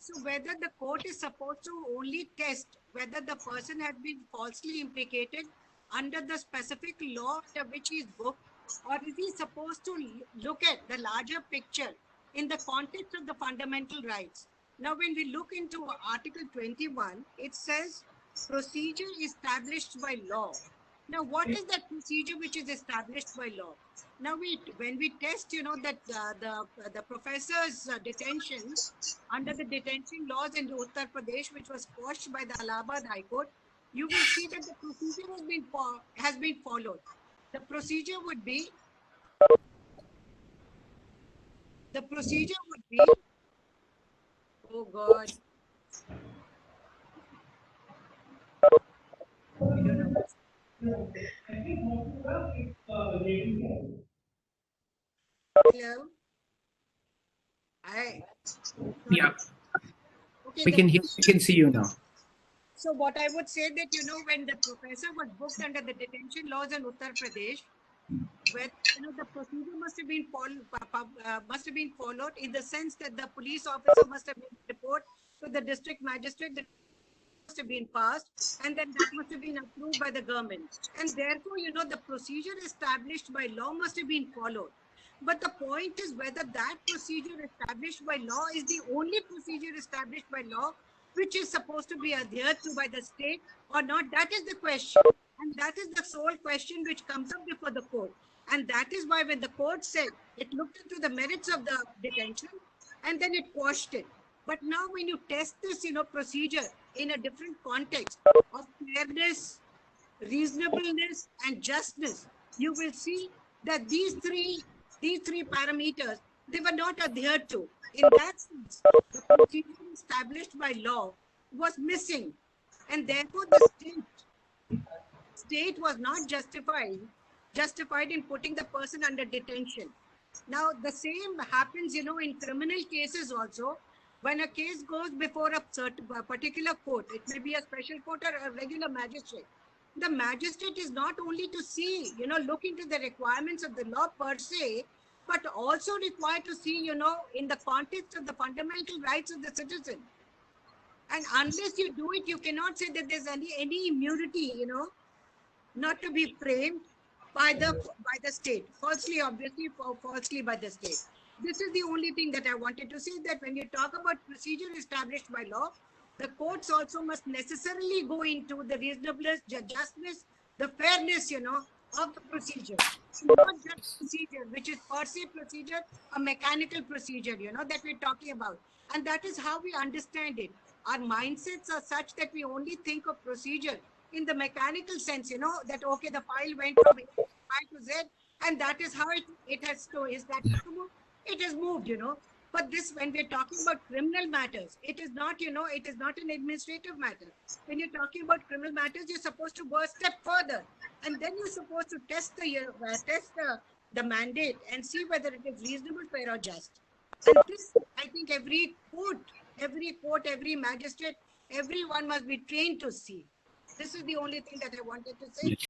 So whether the court is supposed to only test whether the person has been falsely implicated under the specific law under which he is booked, or is he supposed to look at the larger picture in the context of the fundamental rights? Now, when we look into Article 21, it says procedure established by law. Now, what is that procedure which is established by law? Now, when we test, that the professor's detention under the detention laws in Uttar Pradesh, which was quashed by the Allahabad High Court, you will see that the procedure has been followed. The procedure would be oh God, I don't know. Hello, Yeah, okay. we can see you now. So what I would say that, when the professor was booked under the detention laws in Uttar Pradesh, where the procedure must have been followed in the sense that the police officer must have made a report to the district magistrate that must have been passed, and then that must have been approved by the government, and therefore the procedure established by law must have been followed. But the point is whether that procedure established by law is the only procedure established by law which is supposed to be adhered to by the state or not. That is the question, and that is the sole question which comes up before the court. And that is why when the court said it looked into the merits of the detention and then it quashed it. But now when you test this, procedure in a different context of fairness, reasonableness, and justness, you will see that these three parameters, they were not adhered to. In that sense, the procedure established by law was missing, and therefore the state was not justified in putting the person under detention. Now, the same happens, in criminal cases also. When a case goes before a particular court, it may be a special court or a regular magistrate. The magistrate is not only to see, look into the requirements of the law per se, but also required to see, in the context of the fundamental rights of the citizen. And unless you do it, you cannot say that there's any immunity, not to be framed by the state, falsely, obviously, falsely by the state. This is the only thing that I wanted to say, that when you talk about procedure established by law, the courts also must necessarily go into the reasonableness, justness, the fairness, of the procedure. Not just procedure, which is per se procedure, a mechanical procedure, that we're talking about. And that is how we understand it. Our mindsets are such that we only think of procedure in the mechanical sense, that, okay, the file went from A to Z, and that is how it has to, is that to move? It has moved, But this, when we're talking about criminal matters, it is not, it is not an administrative matter. When you're talking about criminal matters, you're supposed to go a step further. And then you're supposed to test the mandate and see whether it is reasonable, fair, or just. And this, I think every court, every magistrate, everyone must be trained to see. This is the only thing that I wanted to say.